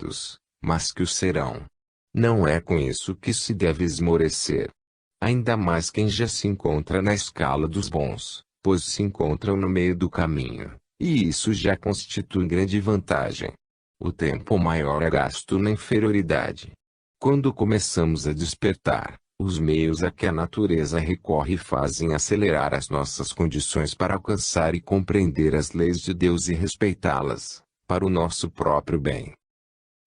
perfeitos, mas que o serão. Não é com isso que se deve esmorecer. Ainda mais quem já se encontra na escala dos bons, pois se encontram no meio do caminho, e isso já constitui grande vantagem. O tempo maior é gasto na inferioridade. Quando começamos a despertar, os meios a que a natureza recorre fazem acelerar as nossas condições para alcançar e compreender as leis de Deus e respeitá-las, para o nosso próprio bem.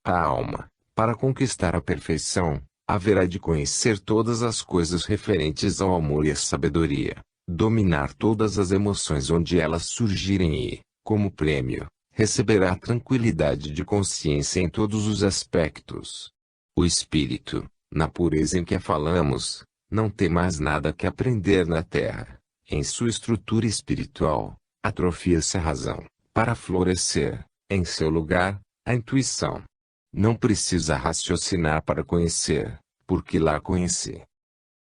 A alma, para conquistar a perfeição, haverá de conhecer todas as coisas referentes ao amor e à sabedoria, dominar todas as emoções onde elas surgirem e, como prêmio, receberá tranquilidade de consciência em todos os aspectos. O espírito, na pureza em que a falamos, não tem mais nada que aprender na terra. Em sua estrutura espiritual, atrofia-se a razão, para florescer, em seu lugar, a intuição. Não precisa raciocinar para conhecer, porque lá conhece.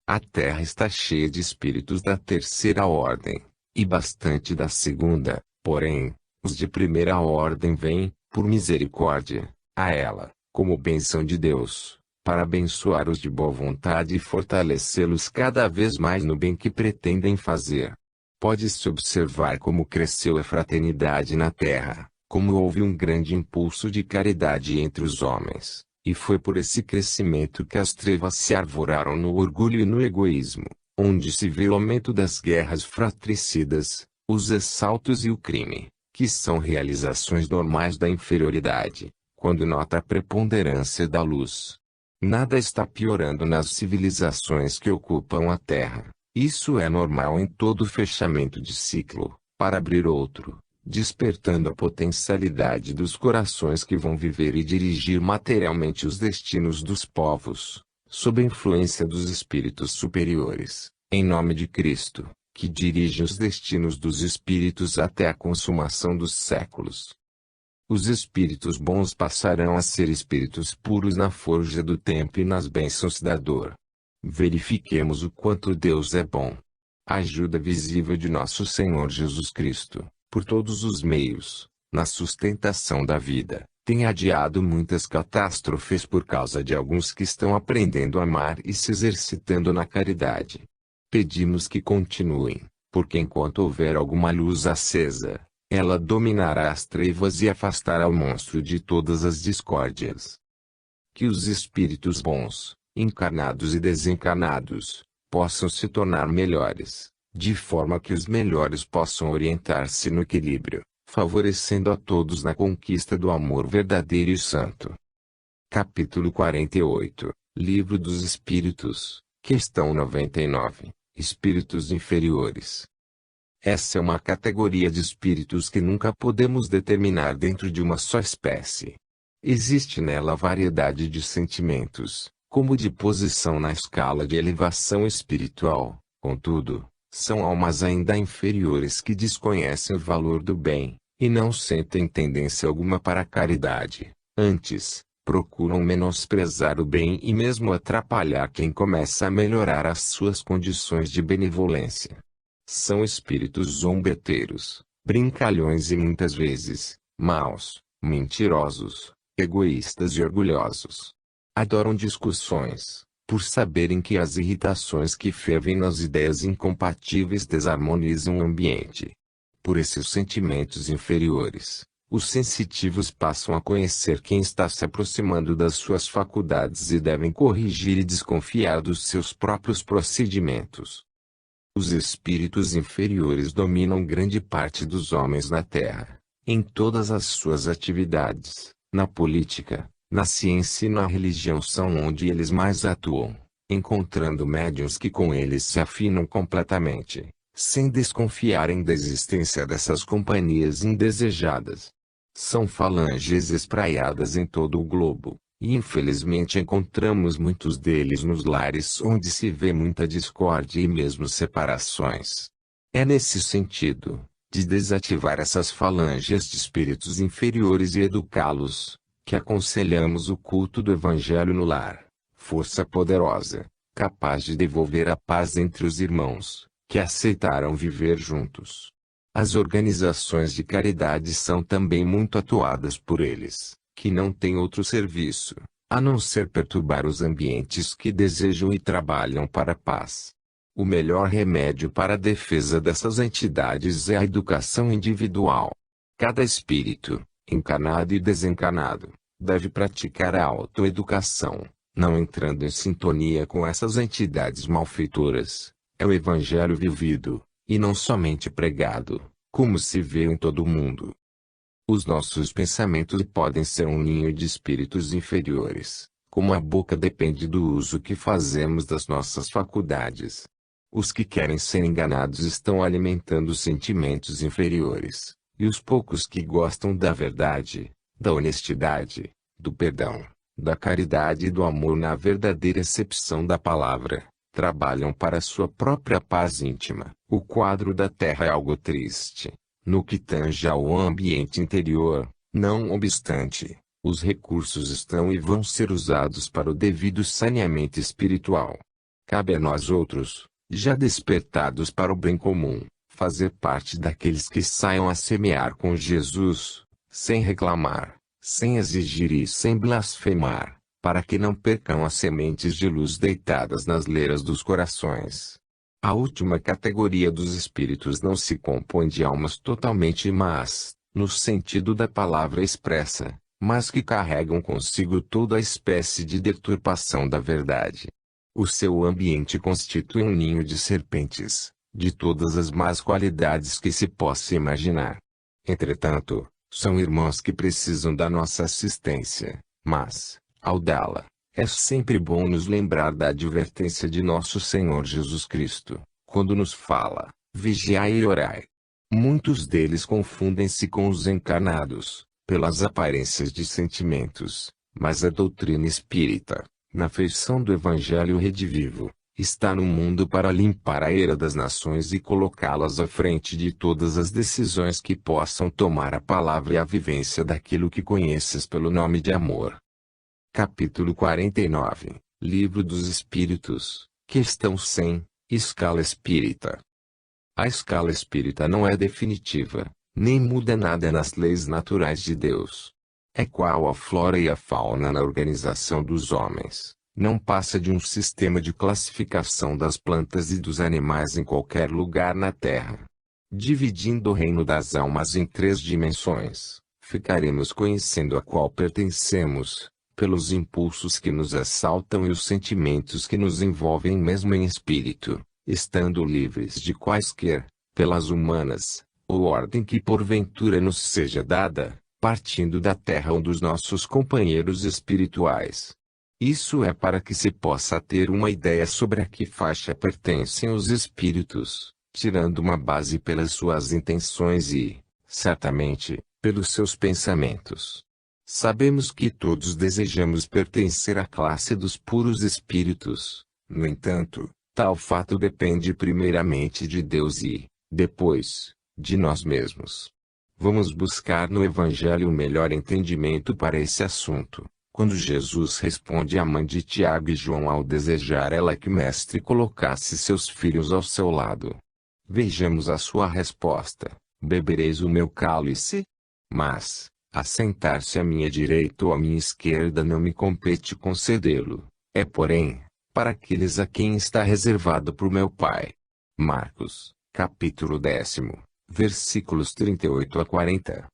A terra está cheia de espíritos da terceira ordem, e bastante da segunda, porém, os de primeira ordem vêm, por misericórdia, a ela, como bênção de Deus, para abençoar os de boa vontade e fortalecê-los cada vez mais no bem que pretendem fazer. Pode-se observar como cresceu a fraternidade na terra, como houve um grande impulso de caridade entre os homens, e foi por esse crescimento que as trevas se arvoraram no orgulho e no egoísmo, onde se vê o aumento das guerras fratricidas, os assaltos e o crime, que são realizações normais da inferioridade, quando nota a preponderância da luz. Nada está piorando nas civilizações que ocupam a Terra. Isso é normal em todo fechamento de ciclo, para abrir outro, despertando a potencialidade dos corações que vão viver e dirigir materialmente os destinos dos povos, sob a influência dos espíritos superiores, em nome de Cristo, que dirige os destinos dos espíritos até a consumação dos séculos. Os espíritos bons passarão a ser espíritos puros na forja do tempo e nas bênçãos da dor. Verifiquemos o quanto Deus é bom. A ajuda visível de nosso Senhor Jesus Cristo, por todos os meios, na sustentação da vida, tem adiado muitas catástrofes por causa de alguns que estão aprendendo a amar e se exercitando na caridade. Pedimos que continuem, porque enquanto houver alguma luz acesa, ela dominará as trevas e afastará o monstro de todas as discórdias. Que os espíritos bons, encarnados e desencarnados, possam se tornar melhores, de forma que os melhores possam orientar-se no equilíbrio, favorecendo a todos na conquista do amor verdadeiro e santo. Capítulo 48, Livro dos Espíritos, Questão 99, Espíritos Inferiores. Essa é uma categoria de espíritos que nunca podemos determinar dentro de uma só espécie. Existe nela variedade de sentimentos, como de posição na escala de elevação espiritual, contudo, são almas ainda inferiores que desconhecem o valor do bem, e não sentem tendência alguma para a caridade. Antes, procuram menosprezar o bem e mesmo atrapalhar quem começa a melhorar as suas condições de benevolência. São espíritos zombeteiros, brincalhões e muitas vezes, maus, mentirosos, egoístas e orgulhosos. Adoram discussões, por saberem que as irritações que fervem nas ideias incompatíveis desarmonizam o ambiente. Por esses sentimentos inferiores, os sensitivos passam a conhecer quem está se aproximando das suas faculdades e devem corrigir e desconfiar dos seus próprios procedimentos. Os espíritos inferiores dominam grande parte dos homens na Terra, em todas as suas atividades, na política, na ciência e na religião são onde eles mais atuam, encontrando médiuns que com eles se afinam completamente, sem desconfiarem da existência dessas companhias indesejadas. São falanges espraiadas em todo o globo, e infelizmente encontramos muitos deles nos lares onde se vê muita discórdia e mesmo separações. É nesse sentido, de desativar essas falanges de espíritos inferiores e educá-los, que aconselhamos o culto do Evangelho no lar, força poderosa, capaz de devolver a paz entre os irmãos, que aceitaram viver juntos. As organizações de caridade são também muito atuadas por eles, que não têm outro serviço, a não ser perturbar os ambientes que desejam e trabalham para a paz. O melhor remédio para a defesa dessas entidades é a educação individual. Cada espírito, encarnado e desencarnado, deve praticar a autoeducação, não entrando em sintonia com essas entidades malfeitoras. É o evangelho vivido, e não somente pregado, como se vê em todo o mundo. Os nossos pensamentos podem ser um ninho de espíritos inferiores, como a boca depende do uso que fazemos das nossas faculdades. Os que querem ser enganados estão alimentando sentimentos inferiores, e os poucos que gostam da verdade, da honestidade, do perdão, da caridade e do amor na verdadeira acepção da palavra, trabalham para sua própria paz íntima. O quadro da Terra é algo triste, no que tange ao ambiente interior. Não obstante, os recursos estão e vão ser usados para o devido saneamento espiritual. Cabe a nós outros, já despertados para o bem comum, fazer parte daqueles que saiam a semear com Jesus, sem reclamar, sem exigir e sem blasfemar, para que não percam as sementes de luz deitadas nas leiras dos corações. A última categoria dos espíritos não se compõe de almas totalmente más, no sentido da palavra expressa, mas que carregam consigo toda a espécie de deturpação da verdade. O seu ambiente constitui um ninho de serpentes, de todas as más qualidades que se possa imaginar. Entretanto, são irmãos que precisam da nossa assistência, mas, ao dá-la, é sempre bom nos lembrar da advertência de nosso Senhor Jesus Cristo, quando nos fala, vigiai e orai. Muitos deles confundem-se com os encarnados, pelas aparências de sentimentos, mas a doutrina espírita, na feição do Evangelho redivivo, está no mundo para limpar a ira das nações e colocá-las à frente de todas as decisões que possam tomar a palavra e a vivência daquilo que conheces pelo nome de amor. Capítulo 49, Livro dos Espíritos, Questão 100, Escala Espírita. A escala espírita não é definitiva, nem muda nada nas leis naturais de Deus. É qual a flora e a fauna na organização dos homens, não passa de um sistema de classificação das plantas e dos animais em qualquer lugar na Terra. Dividindo o reino das almas em 3 dimensões, ficaremos conhecendo a qual pertencemos, pelos impulsos que nos assaltam e os sentimentos que nos envolvem mesmo em espírito, estando livres de quaisquer, pelas humanas, ou ordem que porventura nos seja dada, partindo da terra ou dos nossos companheiros espirituais. Isso é para que se possa ter uma ideia sobre a que faixa pertencem os espíritos, tirando uma base pelas suas intenções e, certamente, pelos seus pensamentos. Sabemos que todos desejamos pertencer à classe dos puros espíritos. No entanto, tal fato depende primeiramente de Deus e, depois, de nós mesmos. Vamos buscar no Evangelho o melhor entendimento para esse assunto, quando Jesus responde à mãe de Tiago e João ao desejar ela que o Mestre colocasse seus filhos ao seu lado. Vejamos a sua resposta: bebereis o meu cálice? Mas, assentar-se à minha direita ou à minha esquerda não me compete concedê-lo, é porém, para aqueles a quem está reservado por meu Pai. Marcos, capítulo 10, versículos 38 a 40.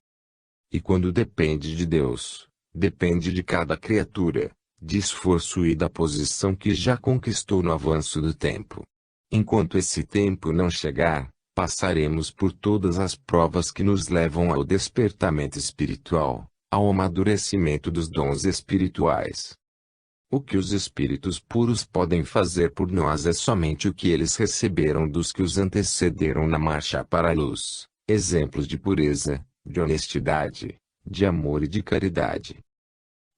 E quando depende de Deus, depende de cada criatura, de esforço e da posição que já conquistou no avanço do tempo. Enquanto esse tempo não chegar, passaremos por todas as provas que nos levam ao despertamento espiritual, ao amadurecimento dos dons espirituais. O que os espíritos puros podem fazer por nós é somente o que eles receberam dos que os antecederam na marcha para a luz, exemplos de pureza, de honestidade, de amor e de caridade.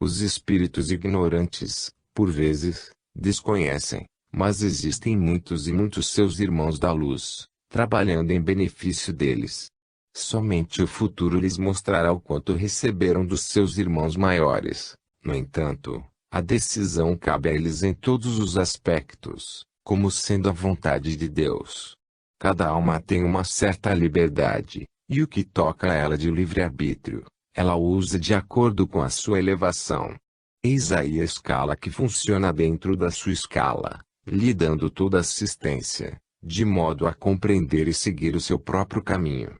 Os espíritos ignorantes, por vezes, desconhecem, mas existem muitos e muitos seus irmãos da luz, trabalhando em benefício deles. Somente o futuro lhes mostrará o quanto receberam dos seus irmãos maiores. No entanto, a decisão cabe a eles em todos os aspectos, como sendo a vontade de Deus. Cada alma tem uma certa liberdade, e o que toca a ela de livre-arbítrio, ela usa de acordo com a sua elevação. Eis aí a escala que funciona dentro da sua escala, lhe dando toda assistência, de modo a compreender e seguir o seu próprio caminho.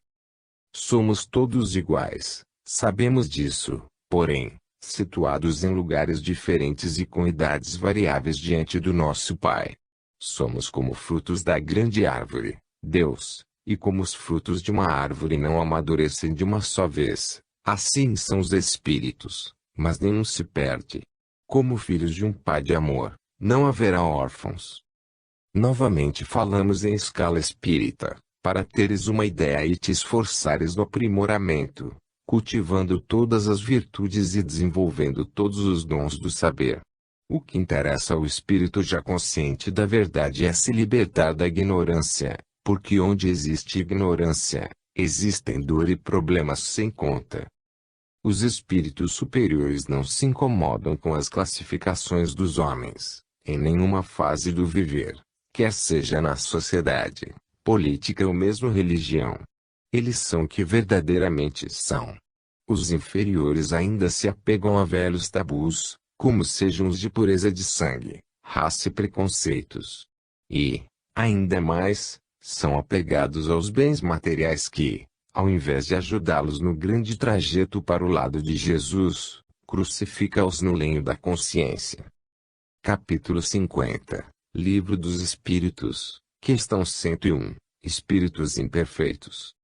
Somos todos iguais, sabemos disso, porém, situados em lugares diferentes e com idades variáveis diante do nosso Pai. Somos como frutos da grande árvore, Deus, e como os frutos de uma árvore não amadurecem de uma só vez, assim são os espíritos, mas nenhum se perde. Como filhos de um Pai de amor, não haverá órfãos. Novamente falamos em escala espírita, para teres uma ideia e te esforçares no aprimoramento, cultivando todas as virtudes e desenvolvendo todos os dons do saber. O que interessa ao espírito já consciente da verdade é se libertar da ignorância, porque onde existe ignorância, existem dor e problemas sem conta. Os espíritos superiores não se incomodam com as classificações dos homens, em nenhuma fase do viver, quer seja na sociedade, política ou mesmo religião. Eles são o que verdadeiramente são. Os inferiores ainda se apegam a velhos tabus, como sejam os de pureza de sangue, raça e preconceitos. E, ainda mais, são apegados aos bens materiais que, ao invés de ajudá-los no grande trajeto para o lado de Jesus, crucifica-os no lenho da consciência. Capítulo 50, Livro dos Espíritos, Questão 101, Espíritos Imperfeitos.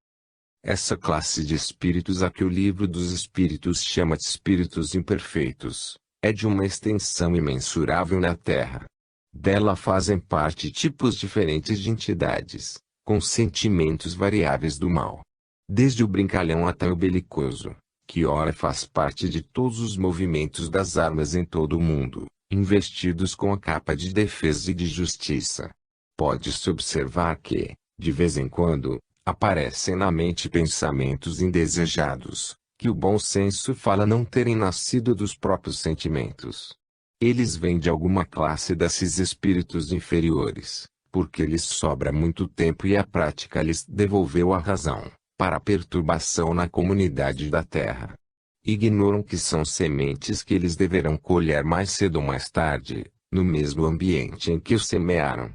Essa classe de espíritos a que o Livro dos Espíritos chama de espíritos imperfeitos, é de uma extensão imensurável na Terra. Dela fazem parte tipos diferentes de entidades, com sentimentos variáveis do mal. Desde o brincalhão até o belicoso, que ora faz parte de todos os movimentos das armas em todo o mundo, investidos com a capa de defesa e de justiça. Pode-se observar que, de vez em quando, aparecem na mente pensamentos indesejados, que o bom senso fala não terem nascido dos próprios sentimentos. Eles vêm de alguma classe desses espíritos inferiores, porque lhes sobra muito tempo e a prática lhes devolveu a razão, para a perturbação na comunidade da Terra. Ignoram que são sementes que eles deverão colher mais cedo ou mais tarde, no mesmo ambiente em que os semearam.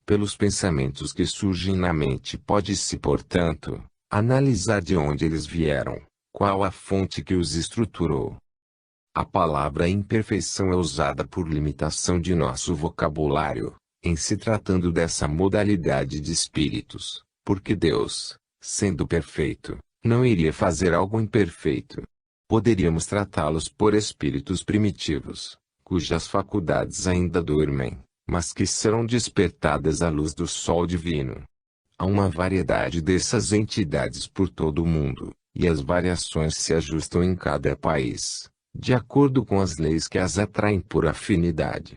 Pelos pensamentos que surgem na mente pode-se, portanto, analisar de onde eles vieram, qual a fonte que os estruturou. A palavra imperfeição é usada por limitação de nosso vocabulário, em se tratando dessa modalidade de espíritos, porque Deus, sendo perfeito, não iria fazer algo imperfeito. Poderíamos tratá-los por espíritos primitivos, cujas faculdades ainda dormem, mas que serão despertadas à luz do sol divino. Há uma variedade dessas entidades por todo o mundo, e as variações se ajustam em cada país, de acordo com as leis que as atraem por afinidade.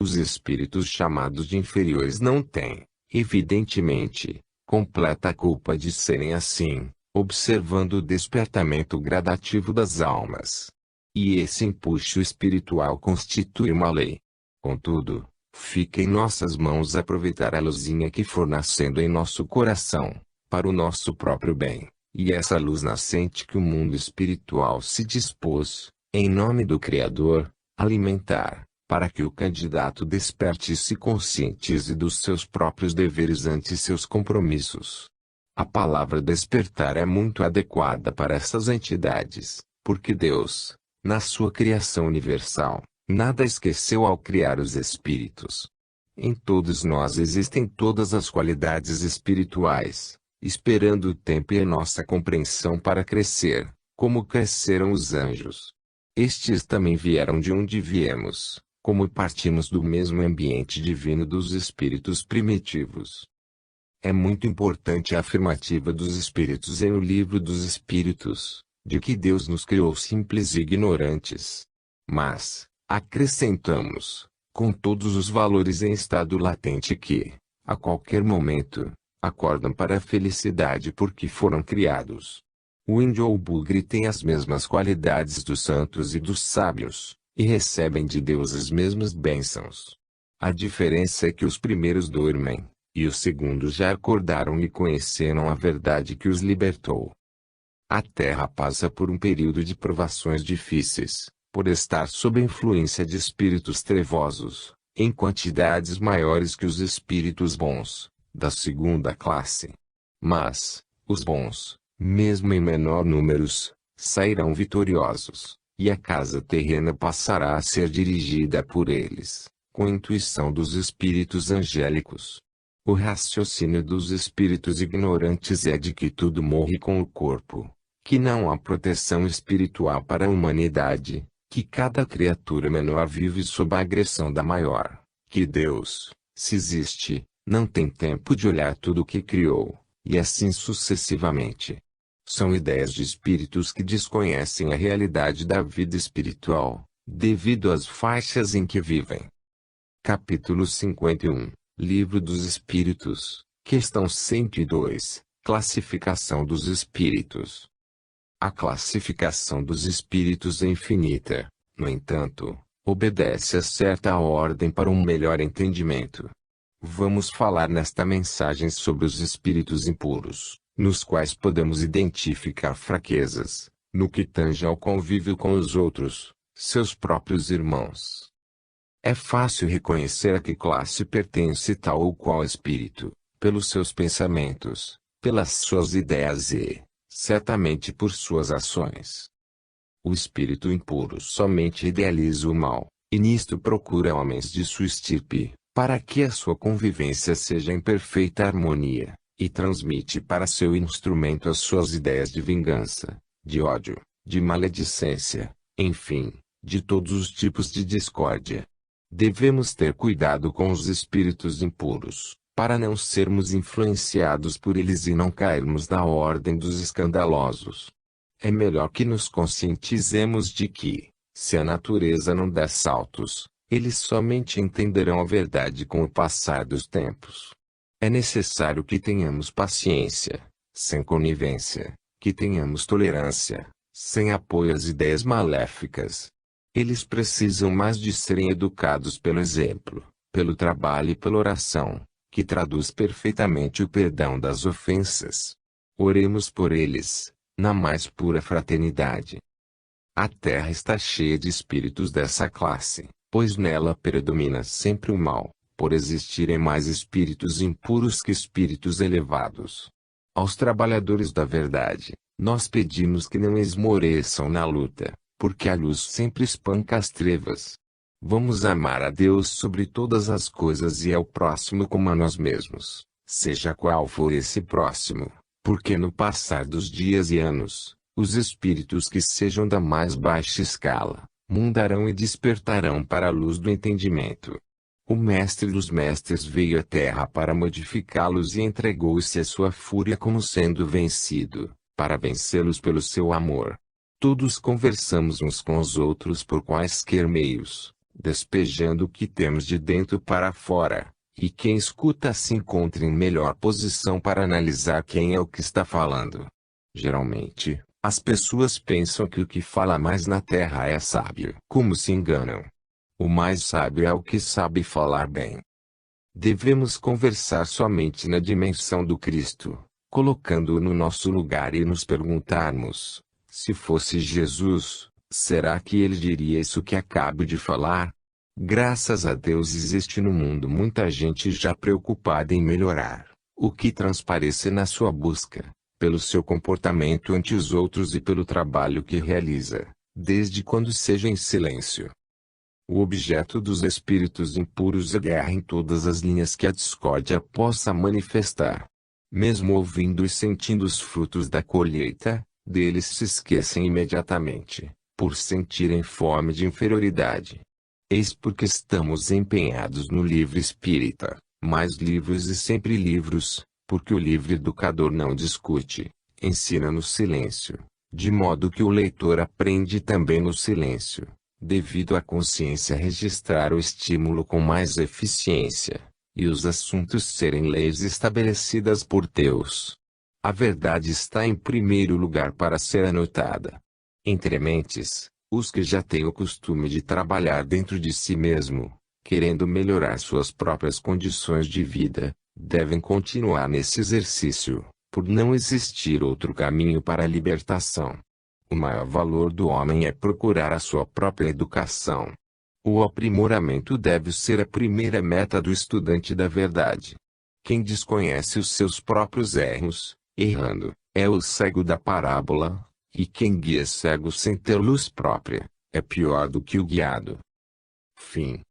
Os espíritos chamados de inferiores não têm, evidentemente, completa culpa de serem assim, observando o despertamento gradativo das almas. E esse empuxo espiritual constitui uma lei. Contudo, fica em nossas mãos aproveitar a luzinha que for nascendo em nosso coração, para o nosso próprio bem, e essa luz nascente que o mundo espiritual se dispôs, em nome do Criador, alimentar, para que o candidato desperte e se conscientize dos seus próprios deveres ante seus compromissos. A palavra despertar é muito adequada para essas entidades, porque Deus, na sua criação universal, nada esqueceu ao criar os espíritos. Em todos nós existem todas as qualidades espirituais, esperando o tempo e a nossa compreensão para crescer, como cresceram os anjos. Estes também vieram de onde viemos, como partimos do mesmo ambiente divino dos espíritos primitivos. É muito importante a afirmativa dos espíritos em O Livro dos Espíritos, de que Deus nos criou simples e ignorantes. Mas, acrescentamos, com todos os valores em estado latente que, a qualquer momento, acordam para a felicidade porque foram criados. O índio ou o bugre têm as mesmas qualidades dos santos e dos sábios, e recebem de Deus as mesmas bênçãos. A diferença é que os primeiros dormem, e os segundos já acordaram e conheceram a verdade que os libertou. A Terra passa por um período de provações difíceis, por estar sob a influência de espíritos trevosos, em quantidades maiores que os espíritos bons, da segunda classe. Mas, os bons, mesmo em menor números, sairão vitoriosos, e a casa terrena passará a ser dirigida por eles, com a intuição dos espíritos angélicos. O raciocínio dos espíritos ignorantes é de que tudo morre com o corpo, que não há proteção espiritual para a humanidade, que cada criatura menor vive sob a agressão da maior, que Deus, se existe, não tem tempo de olhar tudo o que criou, e assim sucessivamente. São ideias de espíritos que desconhecem a realidade da vida espiritual, devido às faixas em que vivem. Capítulo 51, Livro dos Espíritos, questão 102, Classificação dos Espíritos. A classificação dos espíritos é infinita, no entanto, obedece a certa ordem para um melhor entendimento. Vamos falar nesta mensagem sobre os espíritos impuros, nos quais podemos identificar fraquezas, no que tange ao convívio com os outros, seus próprios irmãos. É fácil reconhecer a que classe pertence tal ou qual espírito, pelos seus pensamentos, pelas suas ideias e, certamente por suas ações. O espírito impuro somente idealiza o mal, e nisto procura homens de sua estirpe, para que a sua convivência seja em perfeita harmonia, e transmite para seu instrumento as suas ideias de vingança, de ódio, de maledicência, enfim, de todos os tipos de discórdia. Devemos ter cuidado com os espíritos impuros, para não sermos influenciados por eles e não cairmos na ordem dos escandalosos. É melhor que nos conscientizemos de que, se a natureza não der saltos, eles somente entenderão a verdade com o passar dos tempos. É necessário que tenhamos paciência, sem conivência, que tenhamos tolerância, sem apoio às ideias maléficas. Eles precisam mais de serem educados pelo exemplo, pelo trabalho e pela oração, que traduz perfeitamente o perdão das ofensas. Oremos por eles, na mais pura fraternidade. A terra está cheia de espíritos dessa classe, pois nela predomina sempre o mal, por existirem mais espíritos impuros que espíritos elevados. Aos trabalhadores da verdade, nós pedimos que não esmoreçam na luta, porque a luz sempre espanca as trevas. Vamos amar a Deus sobre todas as coisas e ao próximo como a nós mesmos, seja qual for esse próximo, porque no passar dos dias e anos, os espíritos que sejam da mais baixa escala, mudarão e despertarão para a luz do entendimento. O Mestre dos Mestres veio à Terra para modificá-los e entregou-se à sua fúria como sendo vencido, para vencê-los pelo seu amor. Todos conversamos uns com os outros por quaisquer meios, despejando o que temos de dentro para fora, e quem escuta se encontra em melhor posição para analisar quem é o que está falando. Geralmente, as pessoas pensam que o que fala mais na terra é sábio. Como se enganam? O mais sábio é o que sabe falar bem. Devemos conversar somente na dimensão do Cristo, colocando-o no nosso lugar e nos perguntarmos: se fosse Jesus, será que ele diria isso que acabo de falar? Graças a Deus existe no mundo muita gente já preocupada em melhorar, o que transparece na sua busca, pelo seu comportamento ante os outros e pelo trabalho que realiza, desde quando seja em silêncio. O objeto dos espíritos impuros é guerra em todas as linhas que a discórdia possa manifestar. Mesmo ouvindo e sentindo os frutos da colheita, deles se esquecem imediatamente, por sentirem fome de inferioridade. Eis porque estamos empenhados no livro espírita, mais livros e sempre livros, porque o livro educador não discute, ensina no silêncio, de modo que o leitor aprende também no silêncio, devido à consciência registrar o estímulo com mais eficiência, e os assuntos serem leis estabelecidas por Deus. A verdade está em primeiro lugar para ser anotada. Entre mentes, os que já têm o costume de trabalhar dentro de si mesmo, querendo melhorar suas próprias condições de vida, devem continuar nesse exercício, por não existir outro caminho para a libertação. O maior valor do homem é procurar a sua própria educação. O aprimoramento deve ser a primeira meta do estudante da verdade. Quem desconhece os seus próprios erros, errando, é o cego da parábola, e quem guia cego sem ter luz própria, é pior do que o guiado. Fim.